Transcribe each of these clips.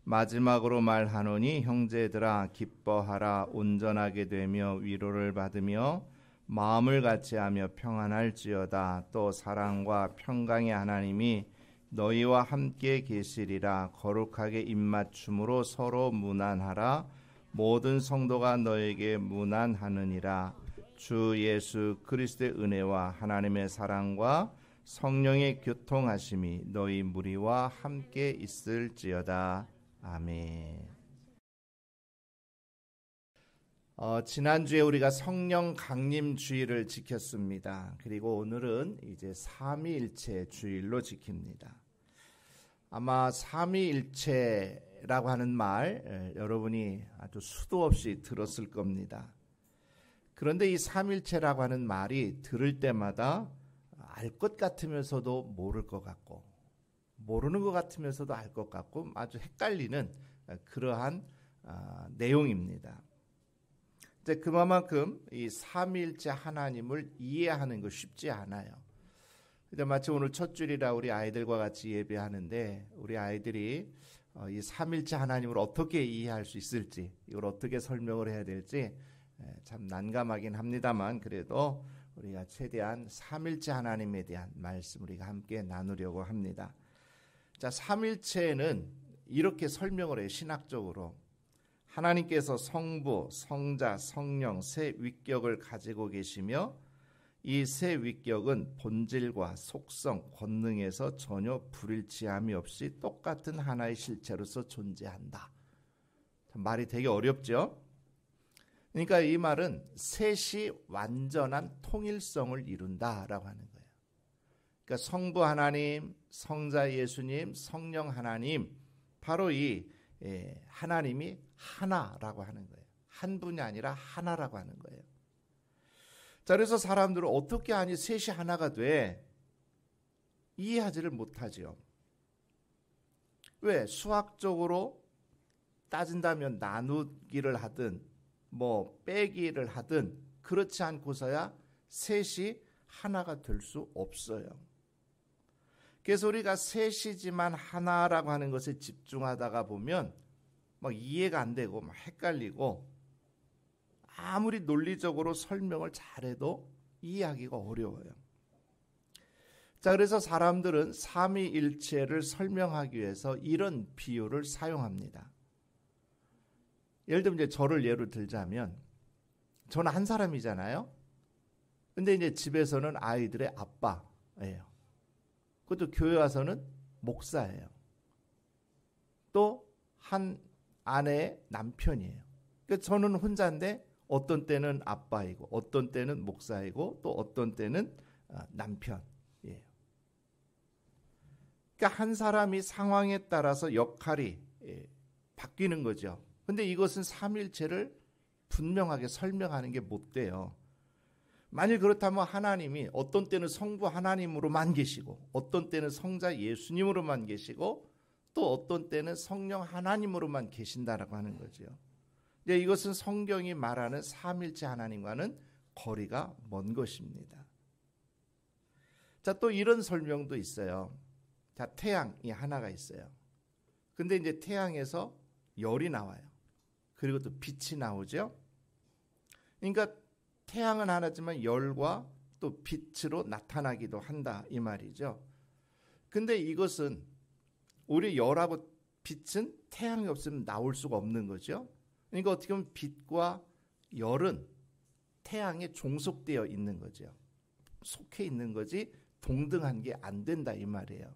마지막으로 말하노니 형제들아 기뻐하라. 온전하게 되며 위로를 받으며 마음을 같이하며 평안할지어다. 또 사랑과 평강의 하나님이 너희와 함께 계시리라. 거룩하게 입맞춤으로 서로 문안하라. 모든 성도가 너에게 문안하느니라. 주 예수 그리스도의 은혜와 하나님의 사랑과 성령의 교통하심이 너희 무리와 함께 있을지어다. 아멘. 지난주에 우리가 성령 강림 주일을 지켰습니다. 그리고 오늘은 이제 삼위일체 주일로 지킵니다. 아마 삼위일체라고 하는 말 여러분이 아주 수도 없이 들었을 겁니다. 그런데 이 삼일체라고 하는 말이 들을 때마다 알 것 같으면서도 모를 것 같고 모르는 것 같으면서도 알 것 같고 아주 헷갈리는 그러한 내용입니다. 이제 그만큼 이 삼위일체 하나님을 이해하는 거 쉽지 않아요. 근데 마치 오늘 첫 주일이라 우리 아이들과 같이 예배하는데 우리 아이들이 이 삼위일체 하나님을 어떻게 이해할 수 있을지 이걸 어떻게 설명을 해야 될지 참 난감하긴 합니다만 그래도 우리가 최대한 삼일체 하나님에 대한 말씀 우리가 함께 나누려고 합니다. 자, 삼일체는 이렇게 설명을 해요. 신학적으로 하나님께서 성부, 성자, 성령 세 위격을 가지고 계시며 이 세 위격은 본질과 속성, 권능에서 전혀 불일치함이 없이 똑같은 하나의 실체로서 존재한다. 말이 되게 어렵죠? 그러니까 이 말은 셋이 완전한 통일성을 이룬다라고 하는 거예요. 그러니까 성부 하나님, 성자 예수님, 성령 하나님 바로 이 하나님이 하나라고 하는 거예요. 한 분이 아니라 하나라고 하는 거예요. 자, 그래서 사람들은 어떻게 하니 셋이 하나가 돼? 이해하지를 못하죠. 왜? 수학적으로 따진다면 나누기를 하든 뭐 빼기를 하든 그렇지 않고서야 셋이 하나가 될 수 없어요. 그래서 우리가 셋이지만 하나라고 하는 것에 집중하다가 보면 막 이해가 안 되고 막 헷갈리고 아무리 논리적으로 설명을 잘해도 이해하기가 어려워요. 자, 그래서 사람들은 삼위일체를 설명하기 위해서 이런 비유를 사용합니다. 예를 들면 이제 저를 예로 들자면 저는 한 사람이잖아요. 근데 이제 집에서는 아이들의 아빠예요. 그것도 교회 와서는 목사예요. 또 한 아내의 남편이에요. 그러니까 저는 혼자인데 어떤 때는 아빠이고 어떤 때는 목사이고 또 어떤 때는 남편이에요. 그러니까 한 사람이 상황에 따라서 역할이 바뀌는 거죠. 근데 이것은 삼일체를 분명하게 설명하는 게 못 돼요. 만일 그렇다면 하나님이 어떤 때는 성부 하나님으로만 계시고 어떤 때는 성자 예수님으로만 계시고 또 어떤 때는 성령 하나님으로만 계신다라고 하는 거죠. 근데 이것은 성경이 말하는 삼일체 하나님과는 거리가 먼 것입니다. 자, 또 이런 설명도 있어요. 자, 태양이 하나가 있어요. 근데 이제 태양에서 열이 나와요. 그리고 또 빛이 나오죠. 그러니까 태양은 하나지만 열과 또 빛으로 나타나기도 한다 이 말이죠. 근데 이것은 우리 열하고 빛은 태양이 없으면 나올 수가 없는 거죠. 그러니까 어떻게 보면 빛과 열은 태양에 종속되어 있는 거죠. 속해 있는 거지 동등한 게 안 된다 이 말이에요.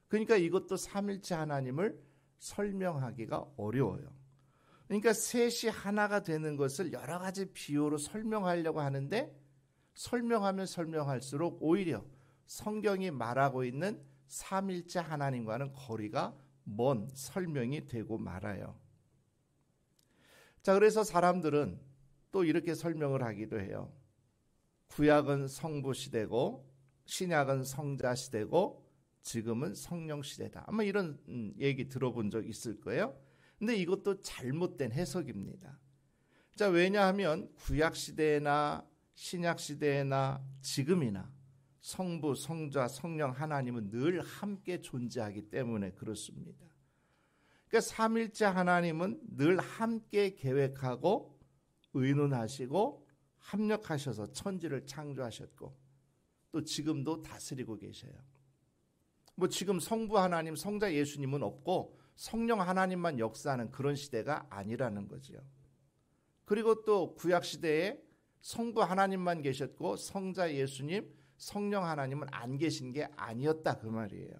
그러니까 이것도 삼일체 하나님을 설명하기가 어려워요. 그러니까 셋이 하나가 되는 것을 여러 가지 비유로 설명하려고 하는데 설명하면 설명할수록 오히려 성경이 말하고 있는 삼일체 하나님과는 거리가 먼 설명이 되고 말아요. 자, 그래서 사람들은 또 이렇게 설명을 하기도 해요. 구약은 성부 시대고 신약은 성자 시대고 지금은 성령 시대다. 아마 이런 얘기 들어본 적 있을 거예요. 근데 이것도 잘못된 해석입니다. 자, 왜냐하면 구약 시대나 신약 시대나 지금이나 성부, 성자, 성령 하나님은 늘 함께 존재하기 때문에 그렇습니다. 그러니까 삼일째 하나님은 늘 함께 계획하고 의논하시고 합력하셔서 천지를 창조하셨고 또 지금도 다스리고 계셔요. 뭐 지금 성부 하나님, 성자 예수님은 없고 성령 하나님만 역사하는 그런 시대가 아니라는 거죠. 그리고 또 구약 시대에 성부 하나님만 계셨고 성자 예수님, 성령 하나님은 안 계신 게 아니었다 그 말이에요.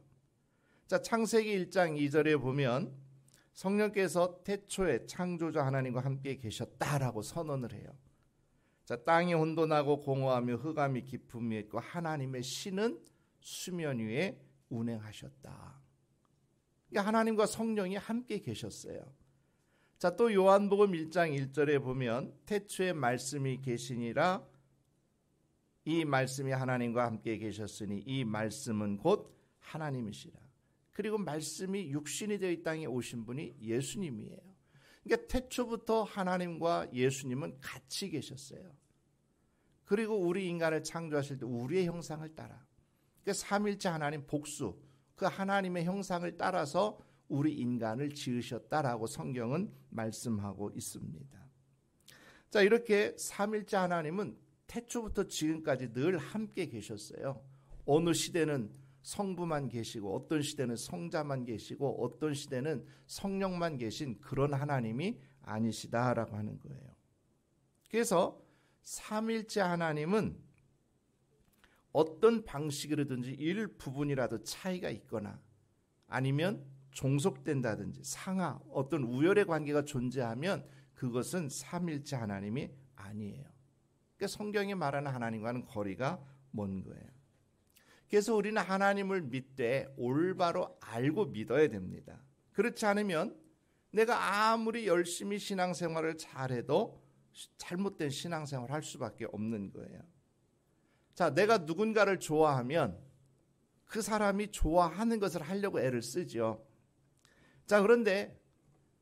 자, 창세기 1장 2절에 보면 성령께서 태초에 창조자 하나님과 함께 계셨다라고 선언을 해요. 자, 땅이 혼돈하고 공허하며 흑암이 깊음이 있고 하나님의 신은 수면 위에 운행하셨다. 그러니까 하나님과 성령이 함께 계셨어요. 자, 또 요한복음 1장 1절에 보면 태초에 말씀이 계시니라 이 말씀이 하나님과 함께 계셨으니 이 말씀은 곧 하나님이시라. 그리고 말씀이 육신이 되어 이 땅에 오신 분이 예수님이에요. 그러니까 태초부터 하나님과 예수님은 같이 계셨어요. 그리고 우리 인간을 창조하실 때 우리의 형상을 따라, 그러니까 삼일째 하나님 복수, 그 하나님의 형상을 따라서 우리 인간을 지으셨다라고 성경은 말씀하고 있습니다. 자, 이렇게 삼일째 하나님은 태초부터 지금까지 늘 함께 계셨어요. 어느 시대는 성부만 계시고 어떤 시대는 성자만 계시고 어떤 시대는 성령만 계신 그런 하나님이 아니시다라고 하는 거예요. 그래서 삼일째 하나님은 어떤 방식으로든지 일부분이라도 차이가 있거나 아니면 종속된다든지 상하 어떤 우열의 관계가 존재하면 그것은 삼일째 하나님이 아니에요. 그러니까 성경이 말하는 하나님과는 거리가 먼 거예요. 그래서 우리는 하나님을 믿되 올바로 알고 믿어야 됩니다. 그렇지 않으면 내가 아무리 열심히 신앙생활을 잘해도 잘못된 신앙생활을 할 수밖에 없는 거예요. 자, 내가 누군가를 좋아하면 그 사람이 좋아하는 것을 하려고 애를 쓰죠. 자, 그런데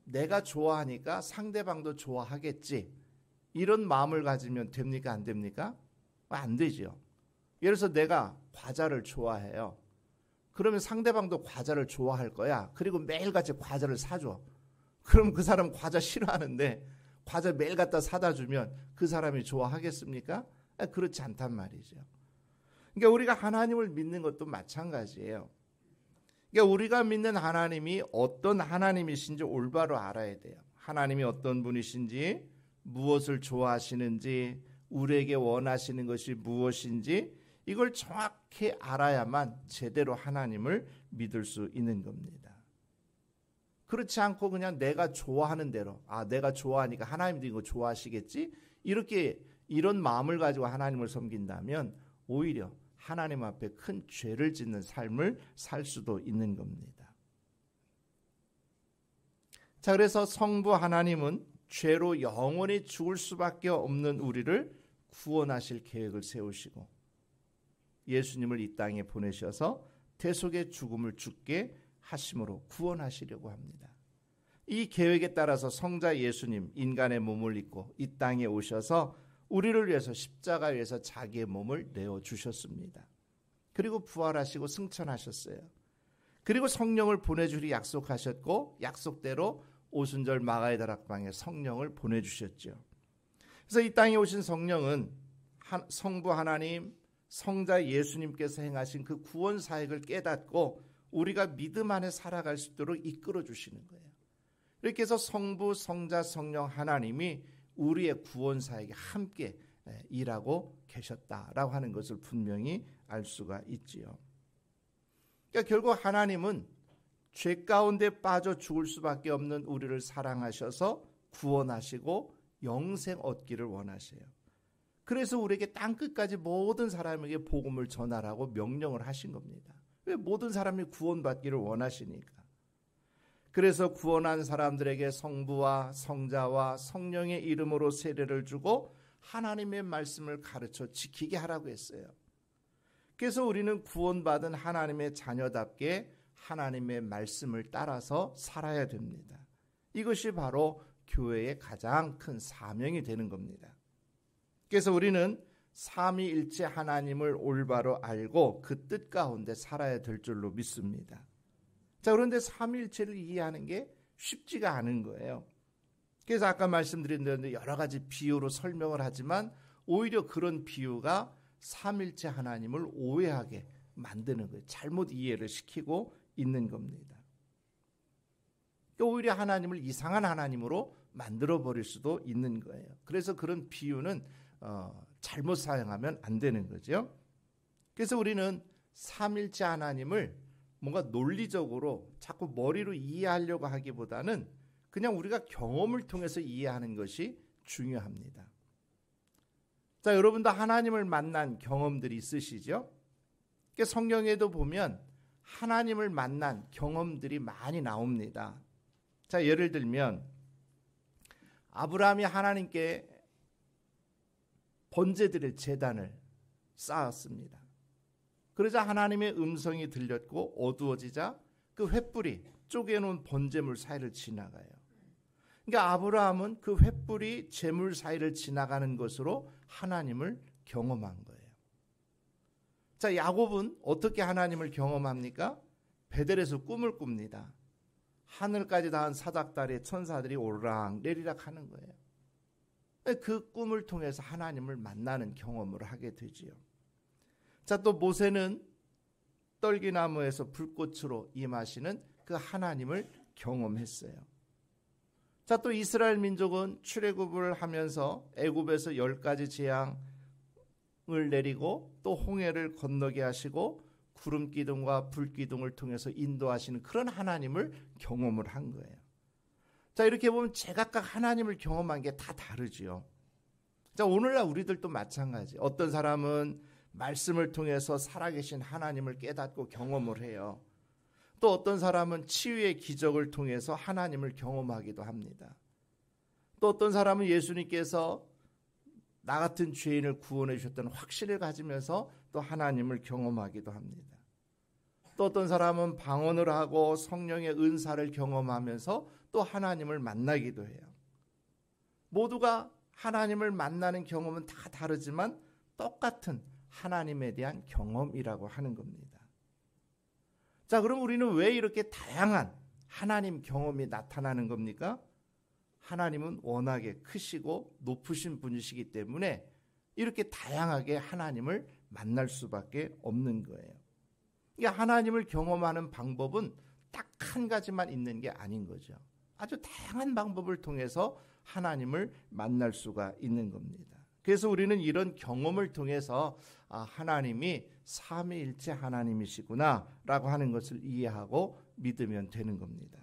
내가 좋아하니까 상대방도 좋아하겠지. 이런 마음을 가지면 됩니까? 안 됩니까? 안 되죠. 예를 들어서 내가 과자를 좋아해요. 그러면 상대방도 과자를 좋아할 거야. 그리고 매일같이 과자를 사줘. 그럼 그 사람 과자 싫어하는데 과자 매일 갖다 사다 주면 그 사람이 좋아하겠습니까? 그렇지 않단 말이죠. 그러니까 우리가 하나님을 믿는 것도 마찬가지예요. 그러니까 우리가 믿는 하나님이 어떤 하나님이신지 올바로 알아야 돼요. 하나님이 어떤 분이신지, 무엇을 좋아하시는지, 우리에게 원하시는 것이 무엇인지 이걸 정확히 알아야만 제대로 하나님을 믿을 수 있는 겁니다. 그렇지 않고 그냥 내가 좋아하는 대로, 내가 좋아하니까 하나님도 이거 좋아하시겠지? 이런 마음을 가지고 하나님을 섬긴다면 오히려 하나님 앞에 큰 죄를 짓는 삶을 살 수도 있는 겁니다. 자, 그래서 성부 하나님은 죄로 영원히 죽을 수밖에 없는 우리를 구원하실 계획을 세우시고 예수님을 이 땅에 보내셔서 대속의 죽음을 죽게 하심으로 구원하시려고 합니다. 이 계획에 따라서 성자 예수님 인간의 몸을 입고 이 땅에 오셔서 우리를 위해서 십자가 위에서 자기의 몸을 내어주셨습니다. 그리고 부활하시고 승천하셨어요. 그리고 성령을 보내주리 약속하셨고 약속대로 오순절 마가의 다락방에 성령을 보내주셨죠. 그래서 이 땅에 오신 성령은 성부 하나님, 성자 예수님께서 행하신 그 구원 사역을 깨닫고 우리가 믿음 안에 살아갈 수 있도록 이끌어 주시는 거예요. 이렇게 해서 성부, 성자, 성령 하나님이 우리의 구원 사역에 함께 일하고 계셨다라고 하는 것을 분명히 알 수가 있지요. 그러니까 결국 하나님은 죄 가운데 빠져 죽을 수밖에 없는 우리를 사랑하셔서 구원하시고 영생 얻기를 원하세요. 그래서 우리에게 땅끝까지 모든 사람에게 복음을 전하라고 명령을 하신 겁니다. 왜? 모든 사람이 구원받기를 원하시니까. 그래서 구원한 사람들에게 성부와 성자와 성령의 이름으로 세례를 주고 하나님의 말씀을 가르쳐 지키게 하라고 했어요. 그래서 우리는 구원받은 하나님의 자녀답게 하나님의 말씀을 따라서 살아야 됩니다. 이것이 바로 교회의 가장 큰 사명이 되는 겁니다. 그래서 우리는 삼위일체 하나님을 올바로 알고 그 뜻 가운데 살아야 될 줄로 믿습니다. 자, 그런데 삼위일체를 이해하는 게 쉽지가 않은 거예요. 그래서 아까 말씀드린 대로 여러 가지 비유로 설명을 하지만 오히려 그런 비유가 삼일체 하나님을 오해하게 만드는 거예요. 잘못 이해를 시키고 있는 겁니다. 오히려 하나님을 이상한 하나님으로 만들어버릴 수도 있는 거예요. 그래서 그런 비유는 잘못 사용하면 안 되는 거죠. 그래서 우리는 삼일체 하나님을 뭔가 논리적으로 자꾸 머리로 이해하려고 하기보다는 그냥 우리가 경험을 통해서 이해하는 것이 중요합니다. 자, 여러분도 하나님을 만난 경험들이 있으시죠? 성경에도 보면 하나님을 만난 경험들이 많이 나옵니다. 자, 예를 들면 아브라함이 하나님께 번제드릴 제단을 쌓았습니다. 그러자 하나님의 음성이 들렸고 어두워지자 그 횃불이 쪼개놓은 번제물 사이를 지나가요. 그러니까 아브라함은 그 횃불이 제물 사이를 지나가는 것으로 하나님을 경험한 거예요. 자, 야곱은 어떻게 하나님을 경험합니까? 베델에서 꿈을 꿉니다. 하늘까지 닿은 사닥다리의 천사들이 오르락 내리락 하는 거예요. 그 꿈을 통해서 하나님을 만나는 경험을 하게 되지요. 자, 또 모세는 떨기나무에서 불꽃으로 임하시는 그 하나님을 경험했어요. 자, 또 이스라엘 민족은 출애굽을 하면서 애굽에서 10가지 재앙을 내리고 또 홍해를 건너게 하시고 구름 기둥과 불 기둥을 통해서 인도하시는 그런 하나님을 경험을 한 거예요. 자, 이렇게 보면 제각각 하나님을 경험한 게 다 다르지요. 자, 오늘날 우리들도 마찬가지. 어떤 사람은 말씀을 통해서 살아계신 하나님을 깨닫고 경험을 해요. 또 어떤 사람은 치유의 기적을 통해서 하나님을 경험하기도 합니다. 또 어떤 사람은 예수님께서 나 같은 죄인을 구원해 주셨다는 확신을 가지면서 또 하나님을 경험하기도 합니다. 또 어떤 사람은 방언을 하고 성령의 은사를 경험하면서 또 하나님을 만나기도 해요. 모두가 하나님을 만나는 경험은 다 다르지만 똑같은 하나님에 대한 경험이라고 하는 겁니다. 자, 그럼 우리는 왜 이렇게 다양한 하나님 경험이 나타나는 겁니까? 하나님은 워낙에 크시고 높으신 분이시기 때문에 이렇게 다양하게 하나님을 만날 수밖에 없는 거예요. 그러니까 하나님을 경험하는 방법은 딱 한 가지만 있는 게 아닌 거죠. 아주 다양한 방법을 통해서 하나님을 만날 수가 있는 겁니다. 그래서 우리는 이런 경험을 통해서 하나님이 삼위일체 하나님이시구나 라고 하는 것을 이해하고 믿으면 되는 겁니다.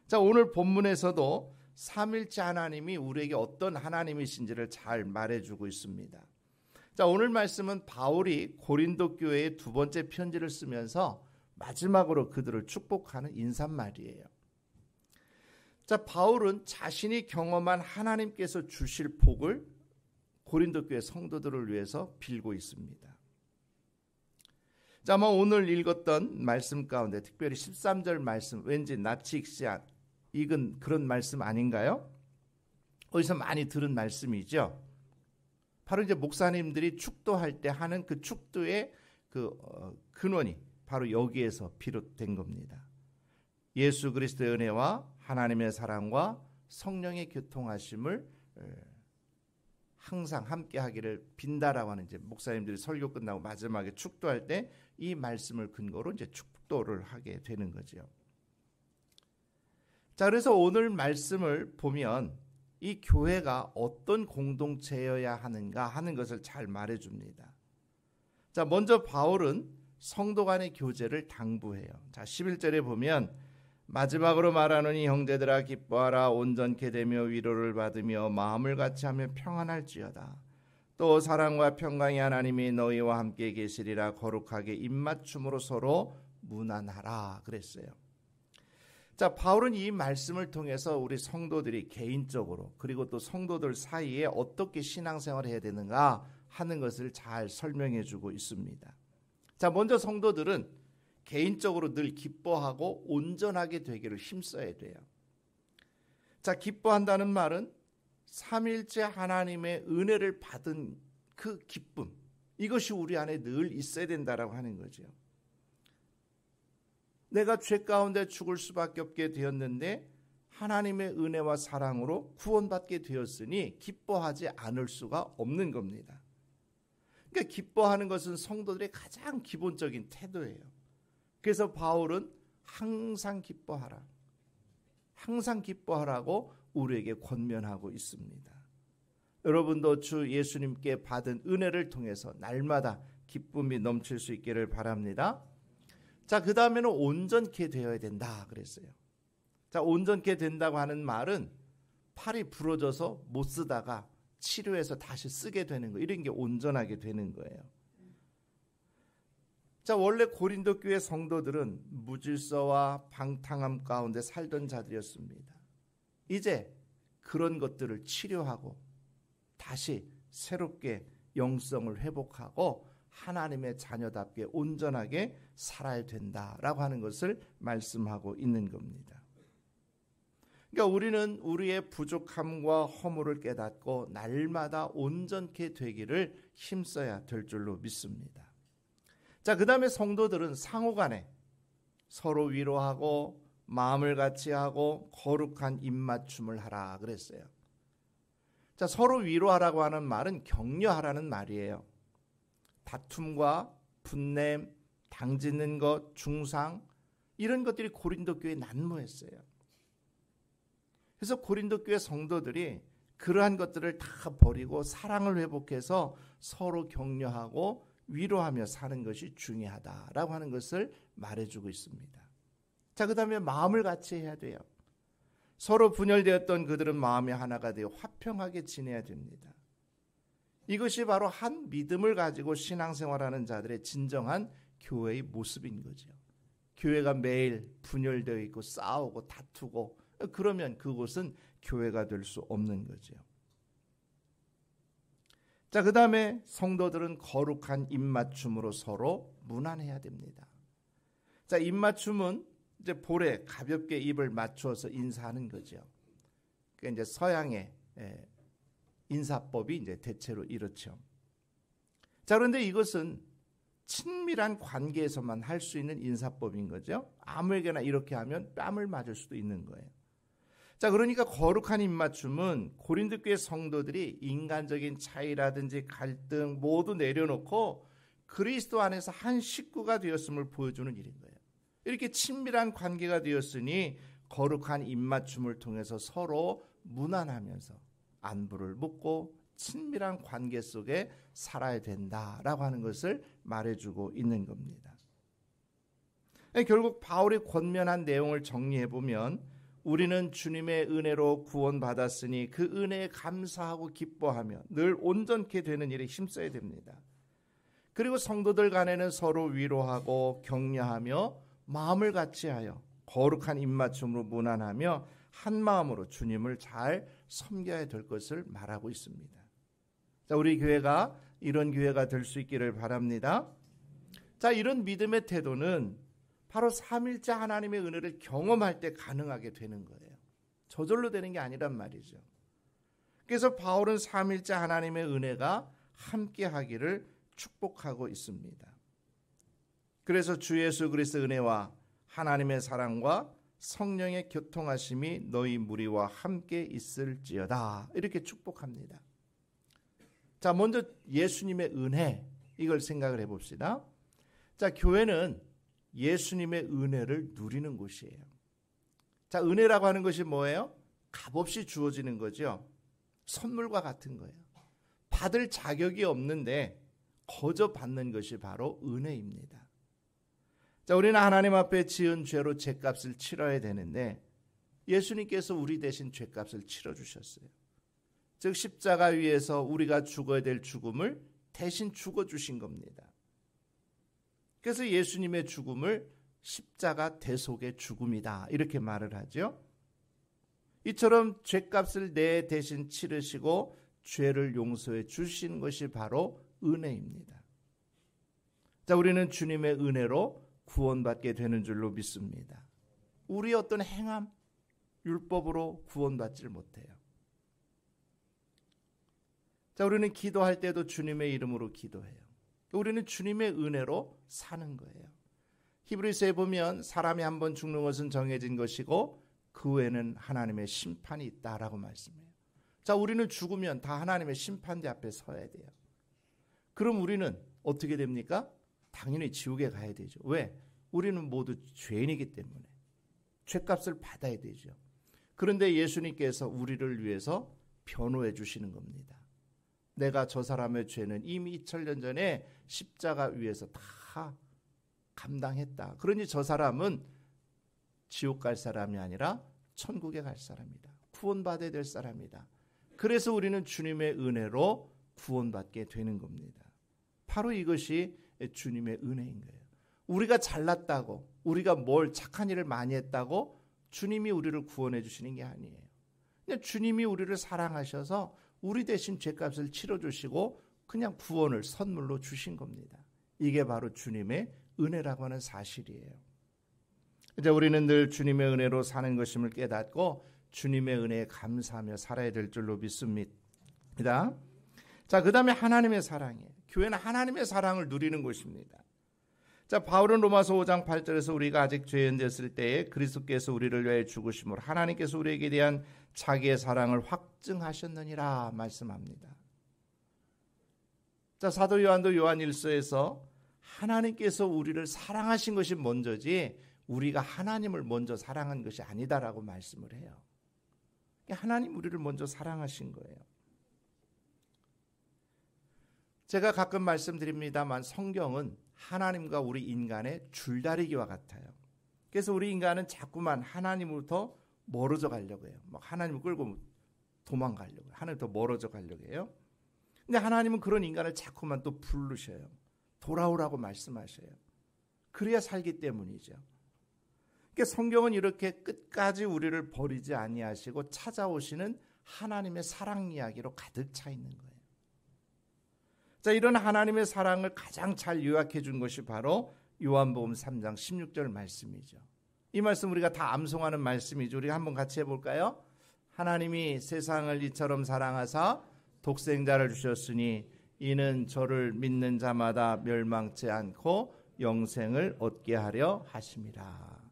자, 오늘 본문에서도 삼위일체 하나님이 우리에게 어떤 하나님이신지를 잘 말해주고 있습니다. 자, 오늘 말씀은 바울이 고린도 교회에 두 번째 편지를 쓰면서 마지막으로 그들을 축복하는 인사말이에요. 자, 바울은 자신이 경험한 하나님께서 주실 복을 고린도 교회 성도들을 위해서 빌고 있습니다. 자, 아마 오늘 읽었던 말씀 가운데 특별히 13절 말씀 왠지 낯이 익은 그런 말씀 아닌가요? 어디서 많이 들은 말씀이죠. 바로 이제 목사님들이 축도할 때 하는 그 축도의 근원이 바로 여기에서 비롯된 겁니다. 예수 그리스도의 은혜와 하나님의 사랑과 성령의 교통하심을 항상 함께 하기를 빈다라고 하는 이제 목사님들이 설교 끝나고 마지막에 축도할 때 이 말씀을 근거로 이제 축도를 하게 되는 거죠. 자, 그래서 오늘 말씀을 보면 이 교회가 어떤 공동체여야 하는가 하는 것을 잘 말해줍니다. 자, 먼저 바울은 성도 간의 교제를 당부해요. 자, 11절에 보면 마지막으로 말하노니 형제들아 기뻐하라 온전케 되며 위로를 받으며 마음을 같이하며 평안할지어다. 또 사랑과 평강의 하나님이 너희와 함께 계시리라. 거룩하게 입맞춤으로 서로 문안하라 그랬어요. 자, 바울은 이 말씀을 통해서 우리 성도들이 개인적으로 그리고 또 성도들 사이에 어떻게 신앙생활을 해야 되는가 하는 것을 잘 설명해 주고 있습니다. 자, 먼저 성도들은 개인적으로 늘 기뻐하고 온전하게 되기를 힘써야 돼요. 자, 기뻐한다는 말은 삼위일체 하나님의 은혜를 받은 그 기쁨, 이것이 우리 안에 늘 있어야 된다라고 하는 거죠. 내가 죄 가운데 죽을 수밖에 없게 되었는데 하나님의 은혜와 사랑으로 구원받게 되었으니 기뻐하지 않을 수가 없는 겁니다. 그러니까 기뻐하는 것은 성도들의 가장 기본적인 태도예요. 그래서 바울은 항상 기뻐하라, 항상 기뻐하라고 우리에게 권면하고 있습니다. 여러분도 주 예수님께 받은 은혜를 통해서 날마다 기쁨이 넘칠 수 있기를 바랍니다. 자, 그 다음에는 온전케 되어야 된다 그랬어요. 자, 온전케 된다고 하는 말은 팔이 부러져서 못 쓰다가 치료해서 다시 쓰게 되는 거, 이런 게 온전하게 되는 거예요. 자, 원래 고린도 교회 성도들은 무질서와 방탕함 가운데 살던 자들이었습니다. 이제 그런 것들을 치료하고 다시 새롭게 영성을 회복하고 하나님의 자녀답게 온전하게 살아야 된다라고 하는 것을 말씀하고 있는 겁니다. 그러니까 우리는 우리의 부족함과 허물을 깨닫고 날마다 온전케 되기를 힘써야 될 줄로 믿습니다. 자, 그 다음에 성도들은 상호간에 서로 위로하고 마음을 같이 하고 거룩한 입맞춤을 하라 그랬어요. 자, 서로 위로하라고 하는 말은 격려하라는 말이에요. 다툼과 분냄, 당짓는 것, 중상, 이런 것들이 고린도 교회에 난무했어요. 그래서 고린도 교회 성도들이 그러한 것들을 다 버리고 사랑을 회복해서 서로 격려하고 위로하며 사는 것이 중요하다라고 하는 것을 말해주고 있습니다. 자, 그 다음에 마음을 같이 해야 돼요. 서로 분열되었던 그들은 마음이 하나가 되어 화평하게 지내야 됩니다. 이것이 바로 한 믿음을 가지고 신앙생활하는 자들의 진정한 교회의 모습인 거죠. 교회가 매일 분열되어 있고 싸우고 다투고 그러면 그곳은 교회가 될 수 없는 거죠. 자, 그 다음에 성도들은 거룩한 입맞춤으로 서로 문안해야 됩니다. 자, 입맞춤은 이제 볼에 가볍게 입을 맞추어서 인사하는 거죠. 그러니까 이제 서양의 인사법이 이제 대체로 이렇죠. 자, 그런데 이것은 친밀한 관계에서만 할 수 있는 인사법인 거죠. 아무에게나 이렇게 하면 뺨을 맞을 수도 있는 거예요. 자, 그러니까 거룩한 입맞춤은 고린도 교회 성도들이 인간적인 차이라든지 갈등 모두 내려놓고 그리스도 안에서 한 식구가 되었음을 보여주는 일인 거예요. 이렇게 친밀한 관계가 되었으니 거룩한 입맞춤을 통해서 서로 문안하면서 안부를 묻고 친밀한 관계 속에 살아야 된다라고 하는 것을 말해주고 있는 겁니다. 결국 바울이 권면한 내용을 정리해보면 우리는 주님의 은혜로 구원받았으니 그 은혜에 감사하고 기뻐하며 늘 온전케 되는 일에 힘써야 됩니다. 그리고 성도들 간에는 서로 위로하고 격려하며 마음을 같이하여 거룩한 입맞춤으로 문안하며 한 마음으로 주님을 잘 섬겨야 될 것을 말하고 있습니다. 자, 우리 교회가 이런 교회가 될 수 있기를 바랍니다. 자, 이런 믿음의 태도는 바로 삼일째 하나님의 은혜를 경험할 때 가능하게 되는 거예요. 저절로 되는 게 아니란 말이죠. 그래서 바울은 삼일째 하나님의 은혜가 함께 하기를 축복하고 있습니다. 그래서 주 예수 그리스도의 은혜와 하나님의 사랑과 성령의 교통하심이 너희 무리와 함께 있을지어다, 이렇게 축복합니다. 자, 먼저 예수님의 은혜, 이걸 생각을 해봅시다. 자, 교회는 예수님의 은혜를 누리는 곳이에요. 자, 은혜라고 하는 것이 뭐예요? 값없이 주어지는 거죠. 선물과 같은 거예요. 받을 자격이 없는데 거저 받는 것이 바로 은혜입니다. 자, 우리는 하나님 앞에 지은 죄로 죄값을 치러야 되는데 예수님께서 우리 대신 죄값을 치러주셨어요. 즉 십자가 위에서 우리가 죽어야 될 죽음을 대신 죽어주신 겁니다. 그래서 예수님의 죽음을 십자가 대속의 죽음이다, 이렇게 말을 하죠. 이처럼 죄값을 내 대신 치르시고 죄를 용서해 주신 것이 바로 은혜입니다. 자, 우리는 주님의 은혜로 구원받게 되는 줄로 믿습니다. 우리의 어떤 행함, 율법으로 구원받지를 못해요. 자, 우리는 기도할 때도 주님의 이름으로 기도해요. 우리는 주님의 은혜로 사는 거예요. 히브리서에 보면 사람이 한번 죽는 것은 정해진 것이고 그 외에는 하나님의 심판이 있다라고 말씀해요. 자, 우리는 죽으면 다 하나님의 심판대 앞에 서야 돼요. 그럼 우리는 어떻게 됩니까? 당연히 지옥에 가야 되죠. 왜? 우리는 모두 죄인이기 때문에 죄값을 받아야 되죠. 그런데 예수님께서 우리를 위해서 변호해 주시는 겁니다. 내가 저 사람의 죄는 이미 2000년 전에 십자가 위에서 다 감당했다. 그러니 저 사람은 지옥 갈 사람이 아니라 천국에 갈 사람이다. 구원받아야 될 사람이다. 그래서 우리는 주님의 은혜로 구원받게 되는 겁니다. 바로 이것이 주님의 은혜인 거예요. 우리가 잘났다고, 우리가 뭘 착한 일을 많이 했다고 주님이 우리를 구원해 주시는 게 아니에요. 그냥 주님이 우리를 사랑하셔서 우리 대신 죄값을 치러주시고 그냥 구원을 선물로 주신 겁니다. 이게 바로 주님의 은혜라고 하는 사실이에요. 이제 우리는 늘 주님의 은혜로 사는 것임을 깨닫고 주님의 은혜에 감사하며 살아야 될 줄로 믿습니다. 자, 그 다음에 하나님의 사랑이에요. 교회는 하나님의 사랑을 누리는 곳입니다. 자, 바울은 로마서 5장 8절에서 우리가 아직 죄인 됐을 때에 그리스도께서 우리를 위하여 죽으심으로 하나님께서 우리에게 대한 자기의 사랑을 확증하셨느니라 말씀합니다. 자, 사도 요한도 요한 1서에서 하나님께서 우리를 사랑하신 것이 먼저지 우리가 하나님을 먼저 사랑한 것이 아니다라고 말씀을 해요. 하나님 우리를 먼저 사랑하신 거예요. 제가 가끔 말씀드립니다만 성경은 하나님과 우리 인간의 줄다리기와 같아요. 그래서 우리 인간은 자꾸만 하나님으로부터 멀어져 가려고 해요. 막 하나님을 끌고 도망가려고 해요. 하나님부터 멀어져 가려고 해요. 근데 하나님은 그런 인간을 자꾸만 또 부르셔요. 돌아오라고 말씀하셔요. 그래야 살기 때문이죠. 그러니까 성경은 이렇게 끝까지 우리를 버리지 아니하시고 찾아오시는 하나님의 사랑 이야기로 가득 차 있는 거예요. 자, 이런 하나님의 사랑을 가장 잘 요약해 준 것이 바로 요한복음 3장 16절 말씀이죠. 이 말씀 우리가 다 암송하는 말씀이죠. 우리가 한번 같이 해볼까요? 하나님이 세상을 이처럼 사랑하사 독생자를 주셨으니 이는 저를 믿는 자마다 멸망치 않고 영생을 얻게 하려 하심이라.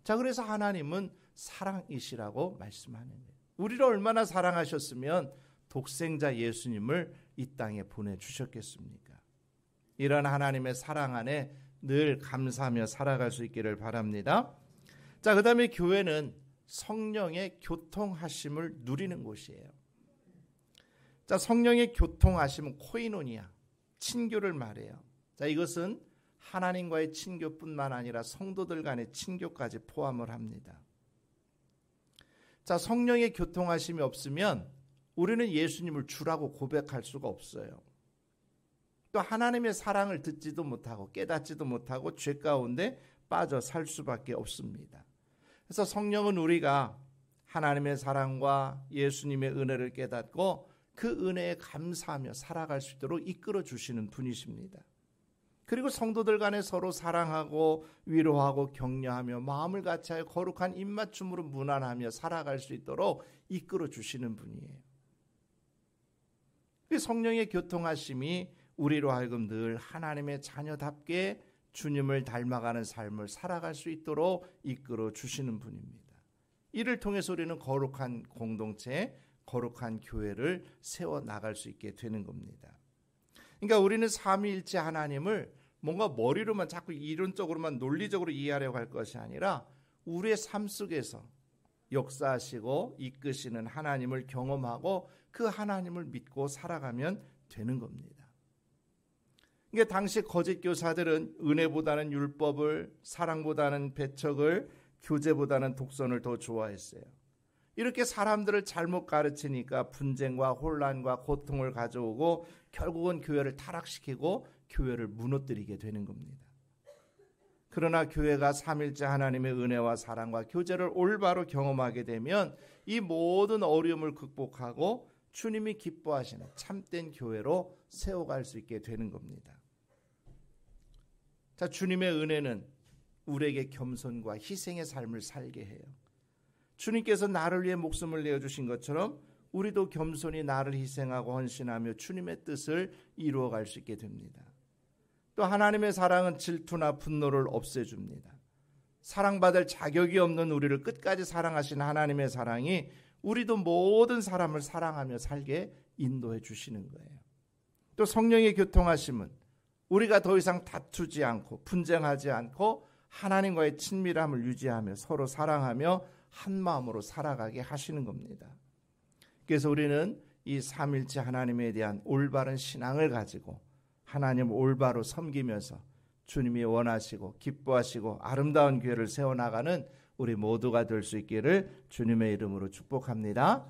자, 그래서 하나님은 사랑이시라고 말씀하는 거예요. 우리를 얼마나 사랑하셨으면 독생자 예수님을 이 땅에 보내주셨겠습니까? 이런 하나님의 사랑 안에 늘 감사하며 살아갈 수 있기를 바랍니다. 자, 그 다음에 교회는 성령의 교통하심을 누리는 곳이에요. 자, 성령의 교통하심은 코이노니아, 친교를 말해요. 자, 이것은 하나님과의 친교뿐만 아니라 성도들 간의 친교까지 포함을 합니다. 자, 성령의 교통하심이 없으면 우리는 예수님을 주라고 고백할 수가 없어요. 또 하나님의 사랑을 듣지도 못하고 깨닫지도 못하고 죄 가운데 빠져 살 수밖에 없습니다. 그래서 성령은 우리가 하나님의 사랑과 예수님의 은혜를 깨닫고 그 은혜에 감사하며 살아갈 수 있도록 이끌어 주시는 분이십니다. 그리고 성도들 간에 서로 사랑하고 위로하고 격려하며 마음을 같이하여 거룩한 입맞춤으로 무난하며 살아갈 수 있도록 이끌어 주시는 분이에요. 성령의 교통하심이 우리로 하여금 늘 하나님의 자녀답게 주님을 닮아가는 삶을 살아갈 수 있도록 이끌어 주시는 분입니다. 이를 통해서 우리는 거룩한 공동체, 거룩한 교회를 세워나갈 수 있게 되는 겁니다. 그러니까 우리는 삼위일체 하나님을 뭔가 머리로만 자꾸 이론적으로만 논리적으로 이해하려고 할 것이 아니라 우리의 삶 속에서 역사하시고 이끄시는 하나님을 경험하고 그 하나님을 믿고 살아가면 되는 겁니다. 그러니까 당시 거짓 교사들은 은혜보다는 율법을, 사랑보다는 배척을, 교제보다는 독선을 더 좋아했어요. 이렇게 사람들을 잘못 가르치니까 분쟁과 혼란과 고통을 가져오고 결국은 교회를 타락시키고 교회를 무너뜨리게 되는 겁니다. 그러나 교회가 삼일째 하나님의 은혜와 사랑과 교제를 올바로 경험하게 되면 이 모든 어려움을 극복하고 주님이 기뻐하시는 참된 교회로 세워갈 수 있게 되는 겁니다. 자, 주님의 은혜는 우리에게 겸손과 희생의 삶을 살게 해요. 주님께서 나를 위해 목숨을 내어주신 것처럼 우리도 겸손히 나를 희생하고 헌신하며 주님의 뜻을 이루어갈 수 있게 됩니다. 또 하나님의 사랑은 질투나 분노를 없애줍니다. 사랑받을 자격이 없는 우리를 끝까지 사랑하신 하나님의 사랑이 우리도 모든 사람을 사랑하며 살게 인도해 주시는 거예요. 또 성령의 교통하심은 우리가 더 이상 다투지 않고 분쟁하지 않고 하나님과의 친밀함을 유지하며 서로 사랑하며 한 마음으로 살아가게 하시는 겁니다. 그래서 우리는 이 삼일체 하나님에 대한 올바른 신앙을 가지고 하나님을 올바로 섬기면서 주님이 원하시고 기뻐하시고 아름다운 교회를 세워나가는 우리 모두가 될 수 있기를 주님의 이름으로 축복합니다.